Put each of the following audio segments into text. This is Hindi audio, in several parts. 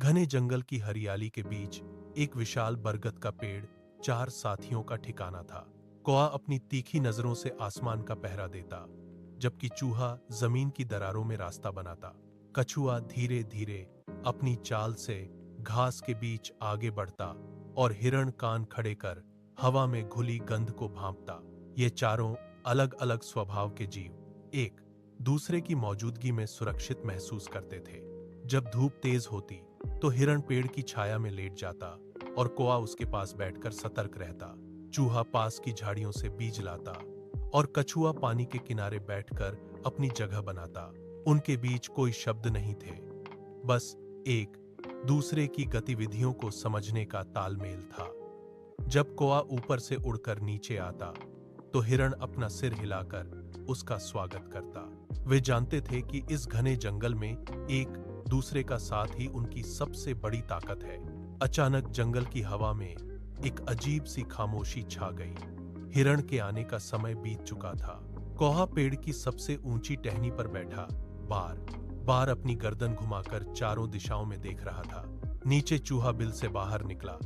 घने जंगल की हरियाली के बीच एक विशाल बरगद का पेड़ 4 साथियों का ठिकाना था। कौआ अपनी तीखी नजरों से आसमान का पहरा देता, जबकि चूहा जमीन की दरारों में रास्ता बनाता। कछुआ धीरे धीरे अपनी चाल से घास के बीच आगे बढ़ता और हिरण कान खड़े कर हवा में घुली गंध को भांपता। ये चारों अलग अलग स्वभाव के जीव एक दूसरे की मौजूदगी में सुरक्षित महसूस करते थे। जब धूप तेज होती तो हिरण पेड़ की छाया में लेट जाता और कौआ उसके पास बैठकर सतर्क रहता। चूहा पास की झाड़ियों से बीज लाता और कछुआ पानी के किनारे बैठकर अपनी जगह बनाता। उनके बीच कोई शब्द नहीं थे, बस एक दूसरे की गतिविधियों को समझने का तालमेल था। जब कौआ ऊपर से उड़कर नीचे आता तो हिरण अपना सिर हिलाकर उसका स्वागत करता। वे जानते थे कि इस घने जंगल में एक दूसरे का साथ ही उनकी सबसे बड़ी ताकत है। अचानक जंगल की हवा में एक अजीब सी खामोशी छा गई। हिरण के आने का समय बीत चुका था। कौआ पेड़ की सबसे ऊंची टहनी पर बैठा बार बार अपनी गर्दन घुमाकर चारों दिशाओं में देख रहा था। नीचे चूहा बिल से बाहर निकला।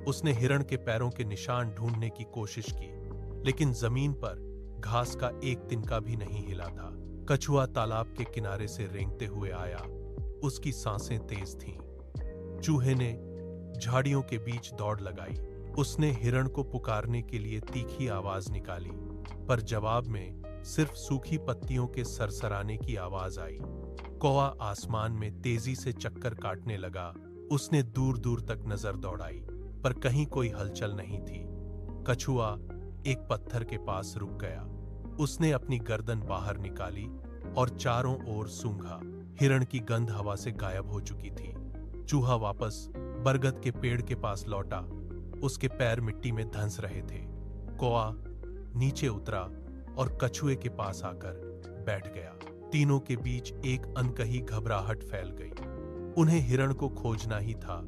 उसने हिरण के पैरों के निशान ढूंढने की कोशिश की, लेकिन जमीन पर घास का एक तिनका भी नहीं हिला था। कछुआ तालाब के किनारे से रेंगते हुए आया। उसकी सांसें तेज थीं। चूहे ने झाड़ियों के बीच दौड़ लगाई। उसने हिरण को पुकारने के लिए तीखी आवाज निकाली, पर जवाब में सिर्फ सूखी पत्तियों के सरसराने की आवाज आई। कौआ आसमान में तेजी से चक्कर काटने लगा। उसने दूर दूर तक नजर दौड़ाई, पर कहीं कोई हलचल नहीं थी। कछुआ एक पत्थर के पास रुक गया। उसने अपनी गर्दन बाहर निकाली और चारों ओर सूंघा। हिरण की गंध हवा से गायब हो चुकी थी। चूहा वापस बरगद के पेड़ के पास लौटा। उसके पैर मिट्टी में धंस रहे थे। कौआ नीचे उतरा और कछुए के पास आकर बैठ गया। तीनों के बीच एक अनकही घबराहट फैल गई। उन्हें हिरण को खोजना ही था,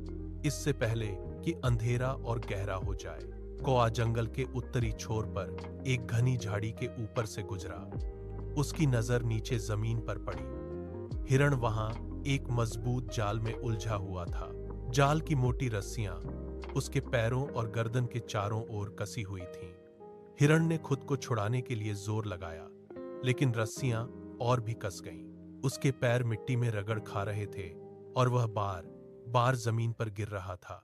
इससे पहले कि अंधेरा और गहरा हो जाए। कौआ जंगल के उत्तरी छोर पर एक घनी झाड़ी के ऊपर से गुजरा। उसकी नजर नीचे जमीन पर पड़ी। हिरण वहां एक मजबूत जाल में उलझा हुआ था। जाल की मोटी रस्सियां उसके पैरों और गर्दन के चारों ओर कसी हुई थीं। हिरण ने खुद को छुड़ाने के लिए जोर लगाया, लेकिन रस्सियां और भी कस गईं। उसके पैर मिट्टी में रगड़ खा रहे थे और वह बार बार जमीन पर गिर रहा था।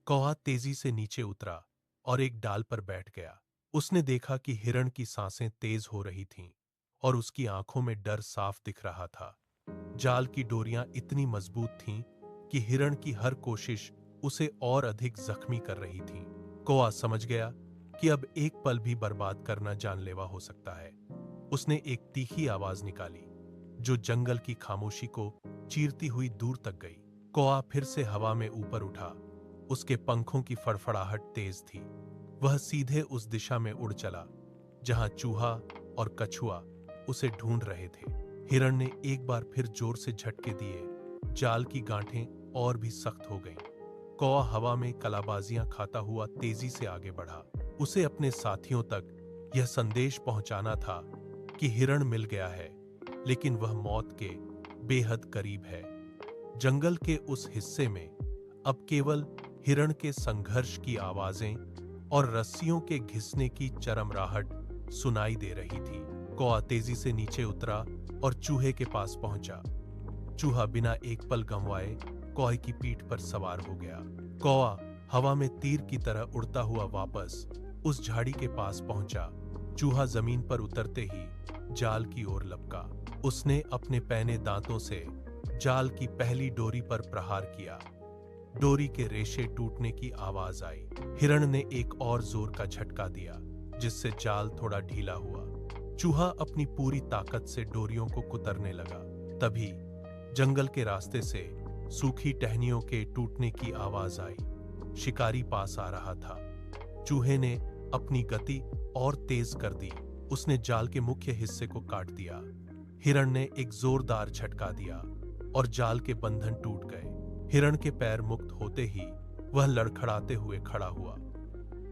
कौआ तेजी से नीचे उतरा और एक डाल पर बैठ गया। उसने देखा कि हिरण की सांसें तेज हो रही थीं और उसकी आंखों में डर साफ दिख रहा था। जाल की डोरियां इतनी मजबूत थीं कि हिरण की हर कोशिश उसे और अधिक जख्मी कर रही थी। कौआ समझ गया कि अब एक पल भी बर्बाद करना जानलेवा हो सकता है। उसने एक तीखी आवाज निकाली, जो जंगल की खामोशी को चीरती हुई दूर तक गई। कौआ फिर से हवा में ऊपर उठा। उसके पंखों की फड़फड़ाहट तेज थी। वह सीधे उस दिशा में उड़ चला जहां चूहा और कछुआ उसे ढूंढ रहे थे। हिरण ने एक बार फिर जोर से झटके दिए। जाल की गांठें और भी सख्त हो गईं। कौआ हवा में कलाबाजियां खाता हुआ तेजी से आगे बढ़ा। उसे अपने साथियों तक यह संदेश पहुंचाना था कि हिरण मिल गया है, लेकिन वह मौत के बेहद करीब है। जंगल के उस हिस्से में अब केवल हिरण के संघर्ष की आवाजें और रस्सियों के घिसने की चरमराहट सुनाई दे रही थी। कौआ तेजी से नीचे उतरा और चूहे के पास पहुंचा। चूहा बिना एक पल गंवाए कौए की पीठ पर सवार हो गया। कौआ हवा में तीर की तरह उड़ता हुआ वापस उस झाड़ी के पास पहुंचा। चूहा जमीन पर उतरते ही जाल की ओर लपका। उसने अपने पैने दांतों से जाल की पहली डोरी पर प्रहार किया। डोरी के रेशे टूटने की आवाज आई। हिरण ने एक और जोर का झटका दिया, जिससे जाल थोड़ा ढीला हुआ। चूहा अपनी पूरी ताकत से डोरियों को कुतरने लगा। तभी जंगल के रास्ते से सूखी टहनियों के टूटने की आवाज आई। शिकारी पास आ रहा था। चूहे ने अपनी गति और तेज कर दी। उसने जाल के मुख्य हिस्से को काट दिया। हिरण ने एक जोरदार झटका दिया और जाल के बंधन टूट गए। हिरण के पैर मुक्त होते ही वह लड़खड़ाते हुए खड़ा हुआ।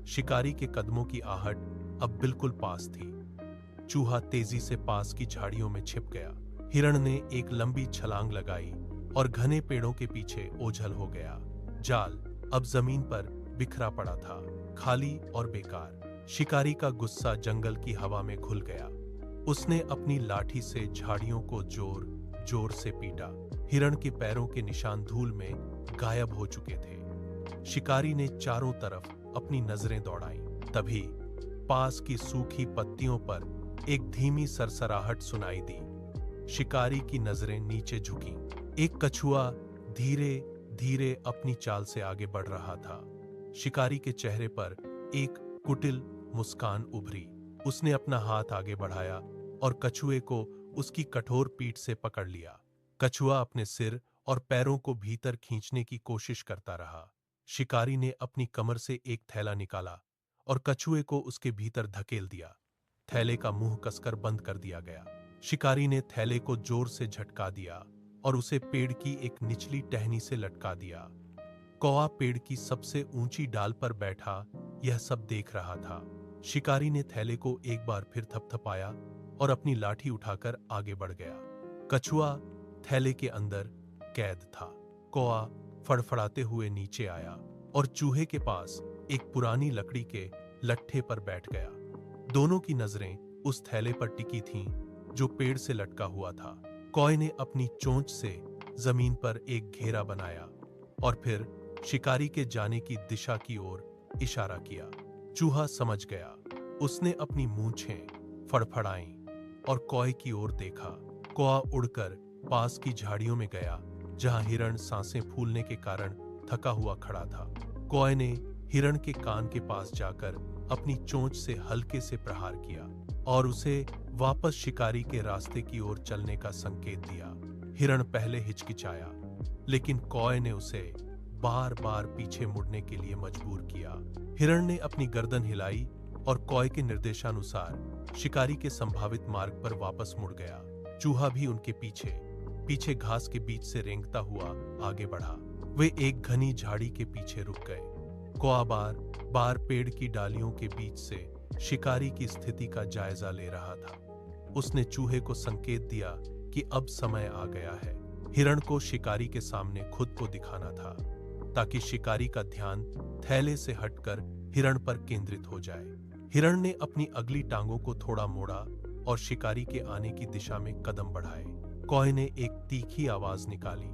शिकारी के कदमों की आहट अब बिल्कुल पास थी। चूहा तेजी से पास की झाड़ियों में छिप गया। हिरण ने एक लंबी छलांग लगाई और घने पेड़ों के पीछे ओझल हो गया। जाल अब जमीन पर बिखरा पड़ा था, खाली और बेकार। शिकारी का गुस्सा जंगल की हवा में घुल गया। उसने अपनी लाठी से झाड़ियों को जोर जोर से पीटा। हिरण के पैरों के निशान धूल में गायब हो चुके थे। शिकारी ने चारों तरफ अपनी नजरें दौड़ाईं। तभी पास की सूखी पत्तियों पर एक धीमी सरसराहट सुनाई दी। शिकारी की नजरें नीचे झुकीं। एक कछुआ धीरे धीरे अपनी चाल से आगे बढ़ रहा था। शिकारी के चेहरे पर एक कुटिल मुस्कान उभरी। उसने अपना हाथ आगे बढ़ाया और कछुए को उसकी कठोर पीठ से पकड़ लिया। कछुआ अपने सिर और पैरों को भीतर खींचने की कोशिश करता रहा। शिकारी ने अपनी कमर से एक थैला निकाला और कछुए को उसके भीतर धकेल दिया। थैले का मुंह कसकर बंद कर दिया गया। शिकारी ने थैले को जोर से झटका दिया और उसे पेड़ की एक निचली टहनी से लटका दिया। कौवा पेड़ की सबसे ऊंची डाल पर बैठा यह सब देख रहा था। शिकारी ने थैले को एक बार फिर थपथपाया और अपनी लाठी उठाकर आगे बढ़ गया। कछुआ थैले के अंदर कैद था। कौवा फड़फड़ाते हुए नीचे आया और चूहे के पास एक पुरानी लकड़ी के लट्ठे पर बैठ गया। दोनों की नजरें उस थैले पर टिकी थीं जो पेड़ से लटका हुआ था। कौवे ने अपनी चोंच से जमीन पर एक घेरा बनाया और फिर शिकारी के जाने की दिशा की ओर इशारा किया। चूहा समझ गया। उसने अपनी मूंछें फड़फड़ाईं और कौवे की ओर देखा। कौवा उड़कर पास की झाड़ियों में गया जहां हिरण सांसें फूलने के कारण थका हुआ खड़ा था। कौवे ने हिरण के कान के पास जाकर अपनी चोंच से हल्के से प्रहार किया और उसे वापस शिकारी के रास्ते की ओर चलने का संकेत दिया। हिरण पहले हिचकिचाया, लेकिन कौवे ने उसे बार बार पीछे मुड़ने के लिए मजबूर किया। हिरण ने अपनी गर्दन हिलाई और कौवे के निर्देशानुसार शिकारी के संभावित मार्ग पर वापस मुड़ गया। चूहा भी उनके पीछे पीछे घास के बीच से रेंगता हुआ आगे बढ़ा। वे एक घनी झाड़ी के पीछे रुक गए। कौवा बार बार पेड़ की डालियों के बीच से शिकारी की स्थिति का जायजा ले रहा था। उसने चूहे को संकेत दिया कि अब समय आ गया है। हिरण को शिकारी के सामने खुद को दिखाना था ताकि शिकारी का ध्यान थैले से हटकर हिरण पर केंद्रित हो जाए। हिरण ने अपनी अगली टांगों को थोड़ा मोड़ा और शिकारी के आने की दिशा में कदम बढ़ाए। कौवे ने एक तीखी आवाज निकाली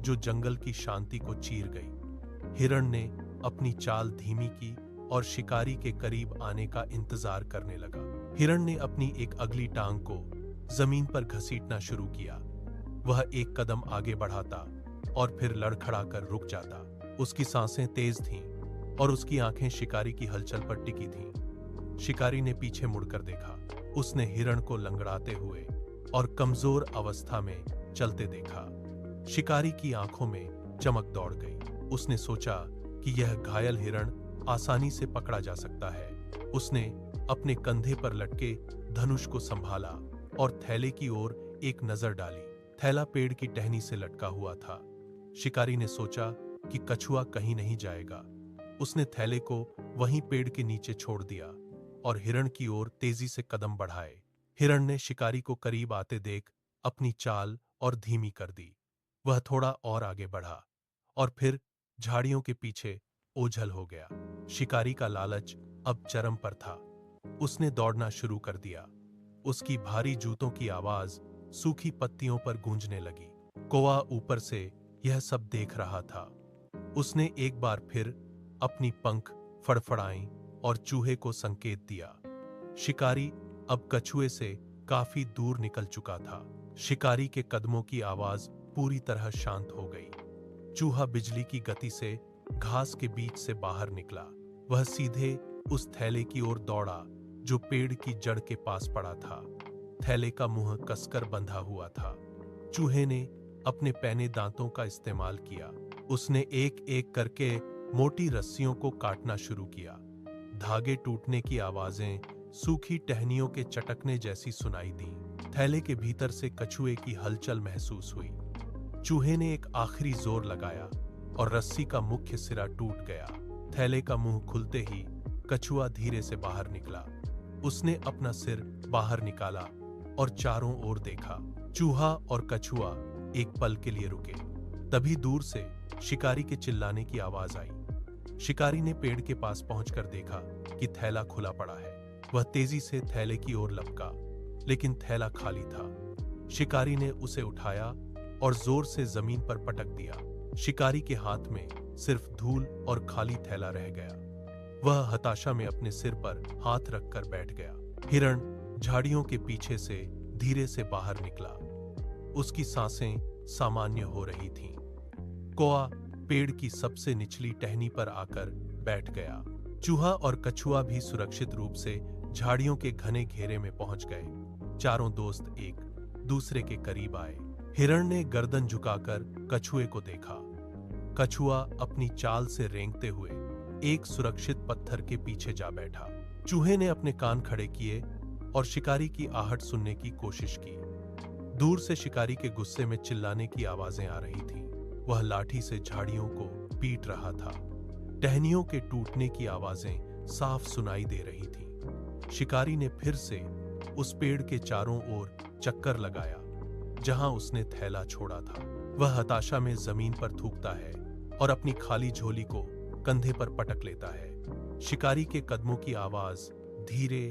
जो जंगल की शांति को चीर गई। हिरण ने अपनी चाल धीमी की और शिकारी के करीब आने का इंतजार करने लगा। हिरण ने अपनी एक अगली टांग को जमीन पर घसीटना शुरू किया। वह एक कदम आगे बढ़ाता और फिर लड़खड़ाकर रुक जाता। उसकी सांसें तेज थीं और उसकी आंखें शिकारी की हलचल पर टिकी थीं। शिकारी ने पीछे मुड़कर देखा। उसने हिरण को लंगड़ाते हुए और कमजोर अवस्था में चलते देखा। शिकारी की आंखों में चमक दौड़ गई। उसने सोचा कि यह घायल हिरण आसानी से पकड़ा जा सकता है। उसने अपने कंधे पर लटके धनुष को संभाला और थैले की ओर एक नजर डाली। थैला पेड़ की टहनी से लटका हुआ था। शिकारी ने सोचा कि कछुआ कहीं नहीं जाएगा। उसने थैले को वहीं पेड़ के नीचे छोड़ दिया और हिरण की ओर तेजी से कदम बढ़ाए। हिरण ने शिकारी को करीब आते देख अपनी चाल और धीमी कर दी। वह थोड़ा और आगे बढ़ा और फिर झाड़ियों के पीछे ओझल हो गया। शिकारी का लालच अब चरम पर था। उसने दौड़ना शुरू कर दिया। उसकी भारी जूतों की आवाज सूखी पत्तियों पर गूंजने लगी। कौवा ऊपर से यह सब देख रहा था। उसने एक बार फिर अपनी पंख फड़फड़ाई और चूहे को संकेत दिया। शिकारी अब कछुए से काफी दूर निकल चुका था। शिकारी के कदमों की आवाज पूरी तरह शांत हो गई। चूहा बिजली की गति से घास के बीच से बाहर निकला। वह सीधे उस थैले की ओर दौड़ा जो पेड़ की जड़ के पास पड़ा था। थैले का मुंह कसकर बंधा हुआ था। चूहे ने अपने पैने दांतों का इस्तेमाल किया। उसने एक एक करके मोटी रस्सियों को काटना शुरू किया। धागे टूटने की आवाजें सूखी टहनियों के चटकने जैसी सुनाई दी। थैले के भीतर से कछुए की हलचल महसूस हुई। चूहे ने एक आखिरी जोर लगाया और रस्सी का मुख्य सिरा टूट गया। थैले का मुंह खुलते ही कछुआ धीरे से बाहर निकला। उसने अपना सिर बाहर निकाला और चारों ओर देखा। चूहा और कछुआ एक पल के लिए रुके। तभी दूर से शिकारी के चिल्लाने की आवाज आई। शिकारी ने पेड़ के पास पहुंचकर देखा कि थैला खुला पड़ा है। वह तेजी से थैले की ओर लपका, लेकिन थैला खाली था। शिकारी ने उसे उठाया और जोर से जमीन पर पटक दिया। शिकारी के हाथ में सिर्फ धूल और खाली थैला रह गया। वह हताशा में अपने सिर पर हाथ रखकर बैठ गया। हिरण झाड़ियों के पीछे से धीरे से बाहर निकला। उसकी सांसें सामान्य हो रही थीं। कौआ पेड़ की सबसे निचली टहनी पर आकर बैठ गया। चूहा और कछुआ भी सुरक्षित रूप से झाड़ियों के घने घेरे में पहुंच गए। चारों दोस्त एक दूसरे के करीब आए। हिरण ने गर्दन झुकाकर कछुए को देखा। कछुआ अपनी चाल से रेंगते हुए एक सुरक्षित पत्थर के पीछे जा बैठा। चूहे ने अपने कान खड़े किए और शिकारी की आहट सुनने की कोशिश की। दूर से शिकारी के गुस्से में चिल्लाने की आवाजें आ रही थीं। वह लाठी से झाड़ियों को पीट रहा था। टहनियों के टूटने की आवाजें साफ सुनाई दे रही थीं। शिकारी ने फिर से उस पेड़ के चारों ओर चक्कर लगाया जहां उसने थैला छोड़ा था। वह हताशा में जमीन पर थूकता है और अपनी खाली झोली को कंधे पर पटक लेता है। शिकारी के कदमों की आवाज धीरे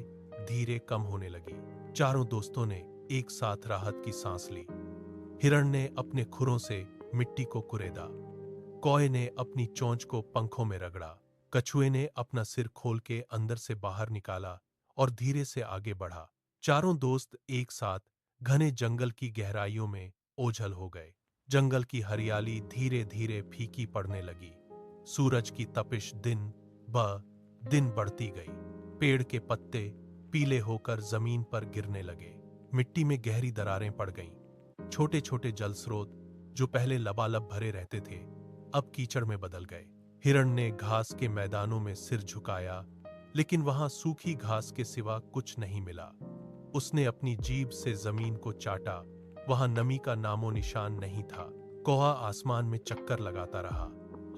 धीरे कम होने लगी। चारों दोस्तों ने एक साथ राहत की सांस ली। हिरण ने अपने खुरों से मिट्टी को कुरेदा। कौए ने अपनी चोंच को पंखों में रगड़ा। कछुए ने अपना सिर खोल के अंदर से बाहर निकाला और धीरे से आगे बढ़ा। चारों दोस्त एक साथ घने जंगल की गहराइयों में ओझल हो गए। जंगल की हरियाली धीरे धीरे फीकी पड़ने लगी। सूरज की तपिश दिन ब दिन बढ़ती गई। पेड़ के पत्ते पीले होकर जमीन पर गिरने लगे। मिट्टी में गहरी दरारें पड़ गईं। छोटे छोटे जल स्रोत जो पहले लबालब भरे रहते थे अब कीचड़ में बदल गए। हिरण ने घास के मैदानों में सिर झुकाया, लेकिन वहां सूखी घास के सिवा कुछ नहीं मिला। उसने अपनी जीभ से जमीन को चाटा। वहां नमी का नामो निशान नहीं था। कौआ आसमान में चक्कर लगाता रहा,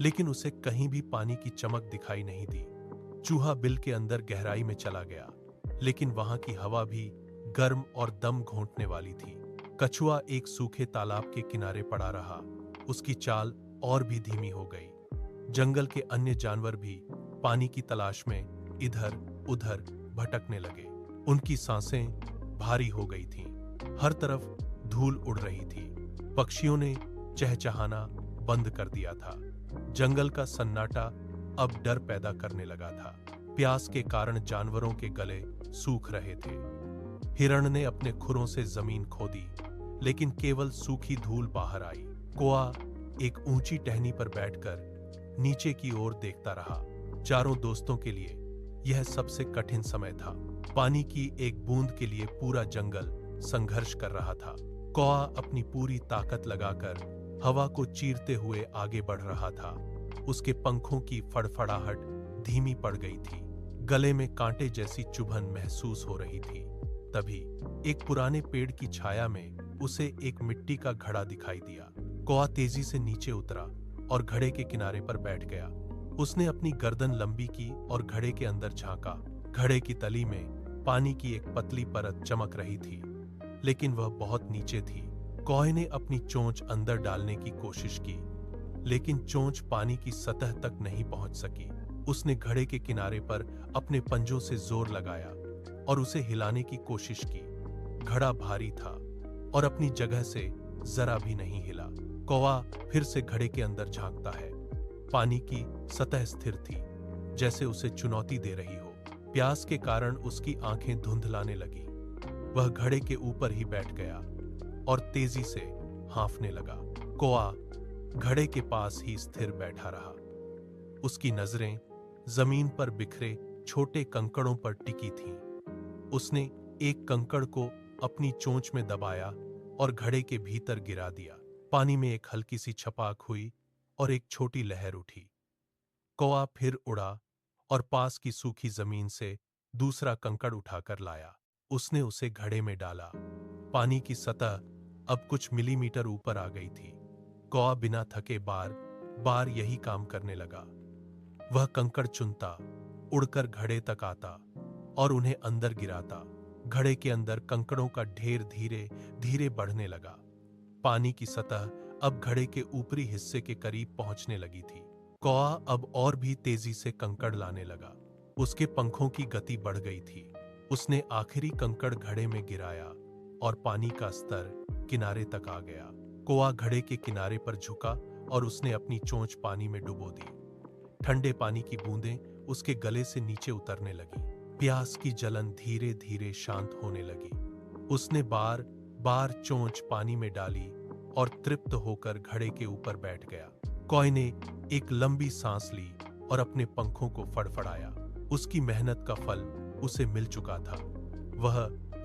लेकिन उसे कहीं भी पानी की चमक दिखाई नहीं दी। चूहा बिल के अंदर गहराई में चला गया, लेकिन वहां की हवा भी गर्म और दम घोंटने वाली थी। कछुआ एक सूखे तालाब के किनारे पड़ा रहा। उसकी चाल और भी धीमी हो गई। जंगल के अन्य जानवर भी पानी की तलाश में इधर उधर भटकने लगे। उनकी सांसें भारी हो गई थीं। हर तरफ धूल उड़ रही थी। पक्षियों ने चहचहाना बंद कर दिया था। जंगल का सन्नाटा अब डर पैदा करने लगा था। प्यास के कारण जानवरों के गले सूख रहे थे। हिरण ने अपने खुरों से जमीन खोदी, लेकिन केवल सूखी धूल बाहर आई। कौआ एक ऊंची टहनी पर बैठकर नीचे की ओर देखता रहा। चारों दोस्तों के लिए यह सबसे कठिन समय था। पानी की एक बूंद के लिए पूरा जंगल संघर्ष कर रहा था। कौआ अपनी पूरी ताकत लगाकर हवा को चीरते हुए आगे बढ़ रहा था। उसके पंखों की फड़फड़ाहट धीमी पड़ गई थी। गले में कांटे जैसी चुभन महसूस हो रही थी। तभी एक पुराने पेड़ की छाया में उसे एक मिट्टी का घड़ा दिखाई दिया। कौआ तेजी से नीचे उतरा और घड़े के किनारे पर बैठ गया। उसने अपनी गर्दन लंबी की और घड़े के अंदर झांका। घड़े की तली में पानी की एक पतली परत चमक रही थी, लेकिन वह बहुत नीचे थी। कौए ने अपनी चोंच अंदर डालने की कोशिश की, लेकिन चोंच पानी की सतह तक नहीं पहुंच सकी। उसने घड़े के किनारे पर अपने पंजों से जोर लगाया और उसे हिलाने की कोशिश की। घड़ा भारी था और अपनी जगह से जरा भी नहीं हिला। कौवा फिर से घड़े के अंदर झांकता है। पानी की सतह स्थिर थी, जैसे उसे चुनौती दे रही हो। प्यास के कारण उसकी आंखें धुंधलाने लगी। वह घड़े के ऊपर ही बैठ गया और तेजी से हाँफने लगा। कौआ घड़े के पास ही स्थिर बैठा रहा। उसकी नजरें जमीन पर बिखरे छोटे कंकड़ों पर टिकी थीं। उसने एक कंकड़ को अपनी चोंच में दबाया और घड़े के भीतर गिरा दिया। पानी में एक हल्की सी छपाक हुई और एक छोटी लहर उठी। कौआ फिर उड़ा और पास की सूखी जमीन से दूसरा कंकड़ उठाकर लाया। उसने उसे घड़े में डाला। पानी की सतह अब कुछ मिलीमीटर ऊपर आ गई थी। कौआ बिना थके बार बार यही काम करने लगा। वह कंकड़ चुनता, उड़कर घड़े तक आता और उन्हें अंदर गिराता। घड़े के अंदर कंकड़ों का ढेर धीरे धीरे बढ़ने लगा। पानी की सतह अब घड़े के ऊपरी हिस्से के करीब पहुंचने लगी थी। कौआ अब और भी तेजी से कंकड़ लाने लगा। उसके पंखों की गति बढ़ गई थी। उसने आखिरी कंकड़ घड़े में गिराया और पानी का स्तर किनारे तक आ गया। कौआ घड़े के किनारे पर झुका और उसने अपनी चोंच पानी में डुबो दी। ठंडे पानी की बूंदें उसके गले से नीचे उतरने लगी। प्यास की जलन धीरे धीरे शांत होने लगी। उसने बार बार चोंच पानी में डाली और तृप्त होकर घड़े के ऊपर बैठ गया। कौए ने एक लंबी सांस ली और अपने पंखों को फड़फड़ाया। उसकी मेहनत का फल उसे मिल चुका था। वह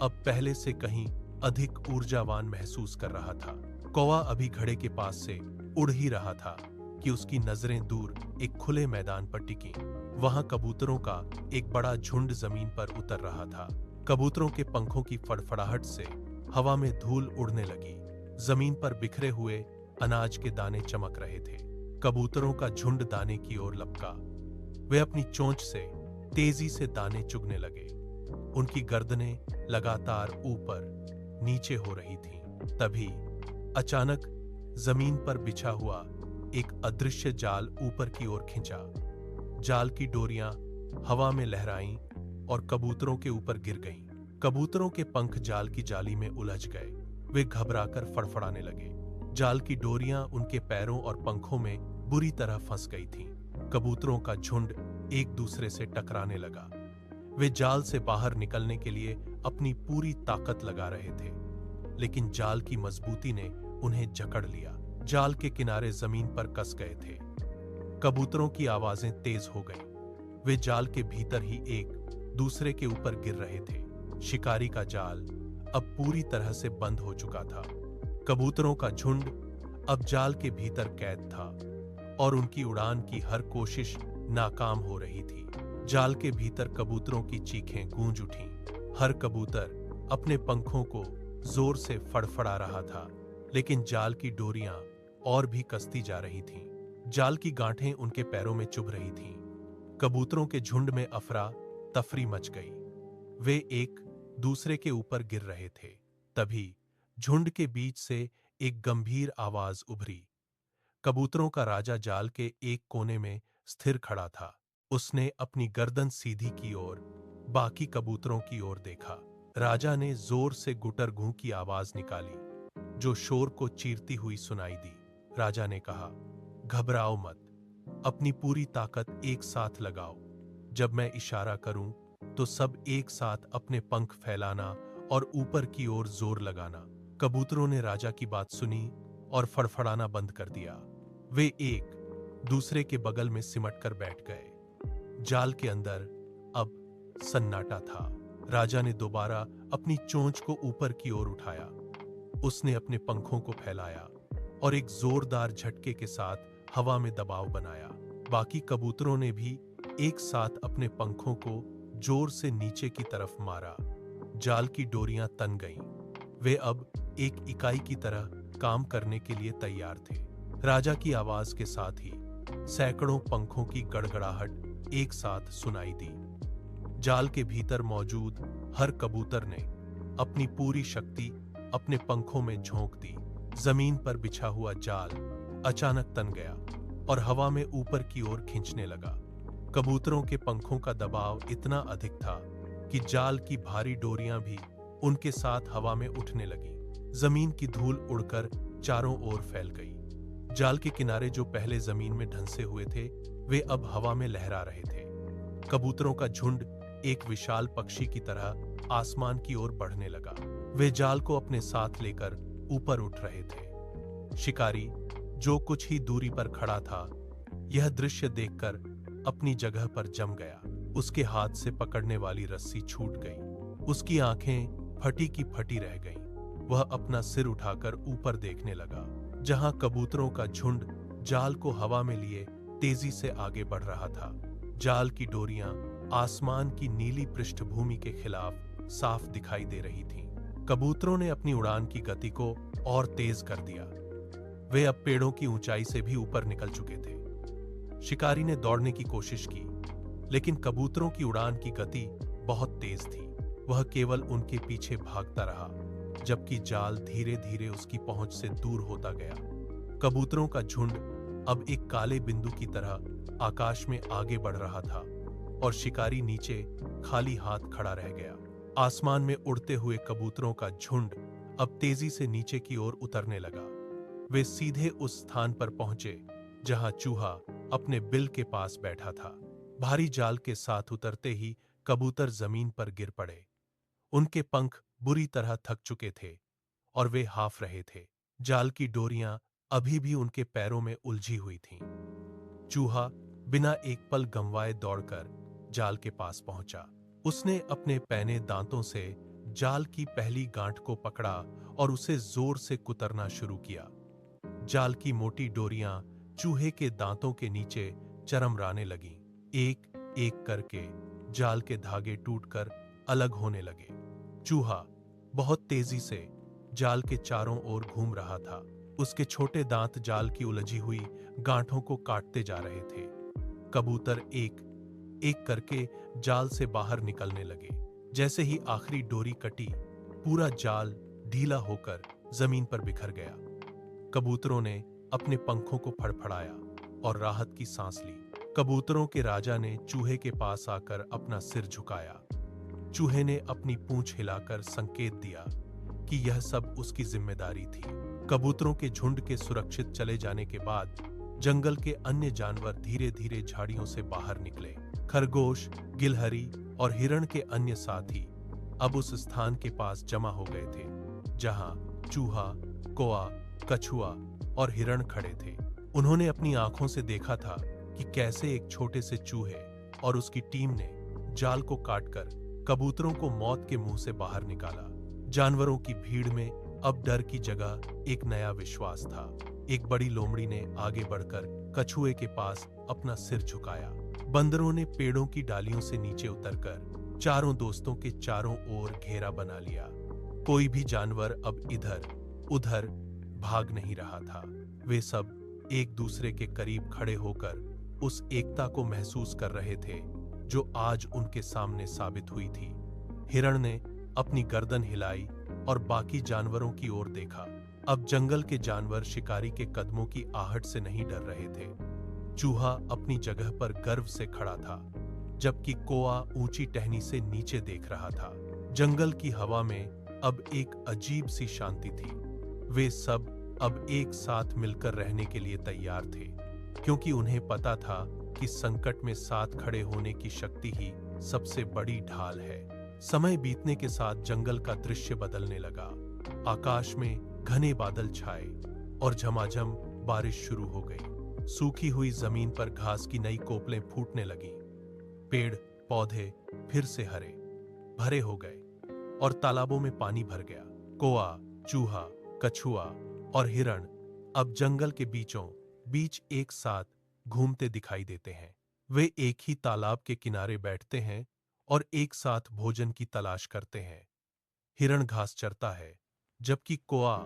अब पहले से कहीं अधिक ऊर्जावान महसूस कर रहा था। कौआ अभी घड़े के पास से उड़ ही रहा था कि उसकी नजरें दूर एक खुले मैदान पर टिकी। वहां कबूतरों का एक बड़ा झुंड जमीन पर उतर रहा था। कबूतरों के पंखों की फड़फड़ाहट से हवा में धूल उड़ने लगी। जमीन पर बिखरे हुए अनाज के दाने चमक रहे थे। कबूतरों का झुंड दाने की ओर लपका। वे अपनी चोंच से तेजी से दाने चुगने लगे। उनकी गर्दनें लगातार ऊपर नीचे हो रही थीं। तभी अचानक जमीन पर बिछा हुआ एक अदृश्य जाल ऊपर की ओर खिंचा। जाल की डोरियां हवा में लहराईं और कबूतरों के ऊपर गिर गईं। कबूतरों के पंख जाल की जाली में उलझ गए। वे घबराकर फड़फड़ाने लगे। जाल की डोरियां उनके पैरों और पंखों में बुरी तरह फंस गई थीं। कबूतरों का झुंड एक दूसरे से टकराने लगा। वे जाल से बाहर निकलने के लिए अपनी पूरी ताकत लगा रहे थे, लेकिन जाल की मजबूती ने उन्हें जकड़ लिया। जाल के किनारे जमीन पर कस गए थे। कबूतरों की आवाजें तेज हो गईं। वे जाल के भीतर ही एक दूसरे के ऊपर गिर रहे थे। शिकारी का जाल अब पूरी तरह से बंद हो चुका था। कबूतरों का झुंड अब जाल के भीतर कैद था और उनकी उड़ान की हर कोशिश नाकाम हो रही थी। जाल के भीतर कबूतरों की चीखें गूंज उठीं। हर कबूतर अपने पंखों को जोर से फड़फड़ा रहा था, लेकिन जाल की डोरियां और भी कसती जा रही थीं। जाल की गांठें उनके पैरों में चुभ रही थीं। कबूतरों के झुंड में अफरा तफरी मच गई। वे एक दूसरे के ऊपर गिर रहे थे। तभी झुंड के बीच से एक गंभीर आवाज उभरी। कबूतरों का राजा जाल के एक कोने में स्थिर खड़ा था। उसने अपनी गर्दन सीधी की और बाकी कबूतरों की ओर देखा। राजा ने जोर से गुटर गूं की आवाज निकाली, जो शोर को चीरती हुई सुनाई दी। राजा ने कहा, घबराओ मत, अपनी पूरी ताकत एक साथ लगाओ। जब मैं इशारा करूं तो सब एक साथ अपने पंख फैलाना और ऊपर की ओर जोर लगाना। कबूतरों ने राजा की बात सुनी और फड़फड़ाना बंद कर दिया। वे एक दूसरे के बगल में सिमट कर बैठ गए। जाल के अंदर अब सन्नाटा था। राजा ने दोबारा अपनी चोंच को ऊपर की ओर उठाया। उसने अपने पंखों को फैलाया और एक जोरदार झटके के साथ हवा में दबाव बनाया। बाकी कबूतरों ने भी एक साथ अपने पंखों को जोर से नीचे की तरफ मारा। जाल की डोरियां तन गईं। वे अब एक इकाई की तरह काम करने के लिए तैयार थे। राजा की आवाज के साथ ही सैकड़ों पंखों की गड़गड़ाहट एक साथ सुनाई दी। जाल के भीतर मौजूद हर कबूतर ने अपनी पूरी शक्ति अपने पंखों में झोंक दी। जमीन पर बिछा हुआ जाल अचानक तन गया और हवा में ऊपर की ओर खींचने लगा। कबूतरों के पंखों का दबाव इतना अधिक था कि जाल की भारी डोरियां भी उनके साथ हवा में उठने लगी। जमीन की धूल उड़कर चारों ओर फैल गई। जाल के किनारे जो पहले जमीन में ढंसे हुए थे, वे अब हवा में लहरा रहे थे। कबूतरों का झुंड एक विशाल पक्षी की तरह आसमान की ओर बढ़ने लगा। वे जाल को अपने साथ लेकर ऊपर उठ रहे थे। शिकारी, जो कुछ ही दूरी पर खड़ा था, यह दृश्य देखकर अपनी जगह पर जम गया। उसके हाथ से पकड़ने वाली रस्सी छूट गई। उसकी आंखें फटी की फटी रह गईं। वह अपना सिर उठाकर ऊपर देखने लगा, जहां कबूतरों का झुंड जाल को हवा में लिए तेजी से आगे बढ़ रहा था। जाल की डोरियां आसमान की नीली पृष्ठभूमि के खिलाफ साफ दिखाई दे रही थीं। कबूतरों ने अपनी उड़ान की गति को और तेज कर दिया। वे अब पेड़ों की ऊंचाई से भी ऊपर निकल चुके थे। शिकारी ने दौड़ने की कोशिश की, लेकिन कबूतरों की उड़ान की गति बहुत तेज थी। वह केवल उनके पीछे भागता रहा, जबकि जाल धीरे धीरे उसकी पहुंच से दूर होता गया। कबूतरों का झुंड अब एक काले बिंदु की तरह आकाश में आगे बढ़ रहा था और शिकारी नीचे खाली हाथ खड़ा रह गया। आसमान में उड़ते हुए कबूतरों का झुंड अब तेजी से नीचे की ओर उतरने लगा। वे सीधे उस स्थान पर पहुंचे जहां चूहा अपने बिल के पास बैठा था। भारी जाल के साथ उतरते ही कबूतर जमीन पर गिर पड़े। उनके पंख बुरी तरह थक चुके थे और वे हाफ रहे थे। जाल की डोरियां अभी भी उनके पैरों में उलझी हुई थीं। चूहा बिना एक पल गंवाए दौड़कर जाल के पास पहुंचा। उसने अपने पैने दांतों से जाल की पहली गांठ को पकड़ा और उसे जोर से कुतरना शुरू किया। जाल की मोटी डोरियां चूहे के दांतों के नीचे चरमराने लगीं। एक एक करके जाल के धागे टूटकर अलग होने लगे। चूहा बहुत तेजी से जाल के चारों ओर घूम रहा था। उसके छोटे दांत जाल की उलझी हुई गांठों को काटते जा रहे थे। कबूतर एक एक करके जाल से बाहर निकलने लगे। जैसे ही आखिरी डोरी कटी, पूरा जाल ढीला होकर जमीन पर बिखर गया। कबूतरों ने अपने पंखों को फड़फड़ाया और राहत की सांस ली। कबूतरों के राजा ने चूहे के पास आकर अपना सिर झुकाया। चूहे ने अपनी पूंछ हिलाकर संकेत दिया कि यह सब उसकी जिम्मेदारी थी। कबूतरों के झुंड के सुरक्षित चले जाने के बाद जंगल के अन्य जानवर धीरे धीरे झाड़ियों से बाहर निकले। खरगोश, गिलहरी और हिरण के अन्य साथी अब उस स्थान के पास जमा हो गए थे जहां चूहा, कौआ, कछुआ और हिरण खड़े थे। उन्होंने अपनी आंखों से देखा था कि कैसे एक छोटे से चूहे और उसकी टीम ने जाल को काटकर कबूतरों को मौत के मुंह से बाहर निकाला। जानवरों की भीड़ में अब डर की जगह एक नया विश्वास था। एक बड़ी लोमड़ी ने आगे बढ़कर कछुए के पास अपना सिर झुकाया। बंदरों ने पेड़ों की डालियों से नीचे उतरकर चारों दोस्तों के चारों ओर घेरा बना लिया। कोई भी जानवर अब इधर उधर भाग नहीं रहा था। वे सब एक दूसरे के करीब खड़े होकर उस एकता को महसूस कर रहे थे जो आज उनके सामने साबित हुई थी। हिरण ने अपनी गर्दन हिलाई और बाकी जानवरों की ओर देखा। अब जंगल के जानवर शिकारी के कदमों की आहट से नहीं डर रहे थे। चूहा अपनी जगह पर गर्व से खड़ा था, जबकि कौआ ऊंची टहनी से नीचे देख रहा था। जंगल की हवा में अब एक अजीब सी शांति थी। वे सब अब एक साथ मिलकर रहने के लिए तैयार थे, क्योंकि उन्हें पता था कि संकट में साथ खड़े होने की शक्ति ही सबसे बड़ी ढाल है। समय बीतने के साथ जंगल का दृश्य बदलने लगा। आकाश में घने बादल छाए और झमाझम बारिश शुरू हो गई। सूखी हुई जमीन पर घास की नई कोपलें फूटने लगीं। पेड़ पौधे फिर से हरे भरे हो गए और तालाबों में पानी भर गया। कौआ, चूहा, कछुआ और हिरण अब जंगल के बीचों बीच एक साथ घूमते दिखाई देते हैं। वे एक ही तालाब के किनारे बैठते हैं और एक साथ भोजन की तलाश करते हैं। हिरण घास चरता है, जबकि कौआ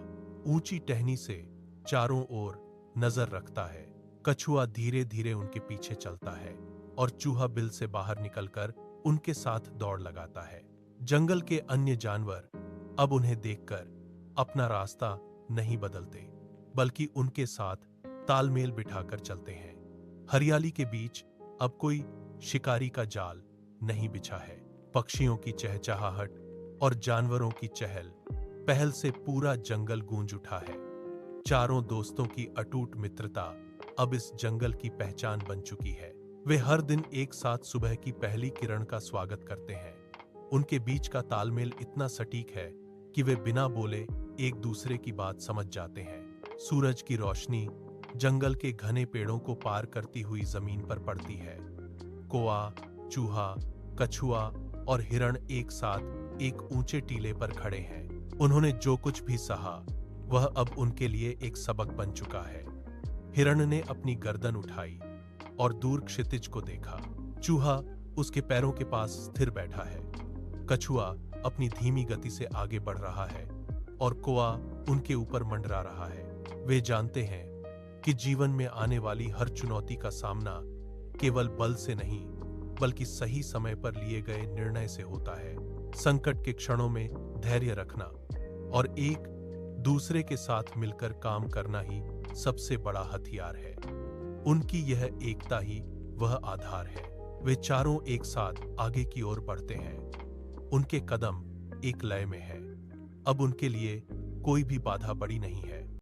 ऊंची टहनी से चारों ओर नजर रखता है। कछुआ धीरे धीरे उनके पीछे चलता है और चूहा बिल से बाहर निकलकर उनके साथ दौड़ लगाता है। जंगल के अन्य जानवर अब उन्हें देखकर अपना रास्ता नहीं बदलते, बल्कि उनके साथ तालमेल बिठाकर चलते हैं। हरियाली के बीच अब कोई शिकारी का जाल नहीं बिछा है। पक्षियों की चहचहाहट और जानवरों की चहल पहल से पूरा जंगल गूंज उठा है। चारों दोस्तों की अटूट मित्रता अब इस जंगल की पहचान बन चुकी है। वे हर दिन एक साथ सुबह की पहली किरण का स्वागत करते हैं। उनके बीच का तालमेल इतना सटीक है कि वे बिना बोले एक दूसरे की बात समझ जाते हैं। सूरज की रोशनी जंगल के घने पेड़ों को पार करती हुई जमीन पर पड़ती है। कौआ, चूहा, कछुआ और हिरण एक साथ एक ऊंचे टीले पर खड़े हैं। उन्होंने जो कुछ भी सहा वह अब उनके लिए एक सबक बन चुका है। हिरण ने अपनी गर्दन उठाई और दूर क्षितिज को देखा। चूहा उसके पैरों के पास स्थिर बैठा है। कछुआ अपनी धीमी गति से आगे बढ़ रहा है और कौआ उनके ऊपर मंडरा रहा है। वे जानते हैं कि जीवन में आने वाली हर चुनौती का सामना केवल बल से नहीं, बल्कि सही समय पर लिए गए निर्णय से होता है। संकट के क्षणों में धैर्य रखना और एक दूसरे के साथ मिलकर काम करना ही सबसे बड़ा हथियार है। उनकी यह एकता ही वह आधार है। वे चारों एक साथ आगे की ओर बढ़ते हैं। उनके कदम एक लय में है। अब उनके लिए कोई भी बाधा बड़ी नहीं है।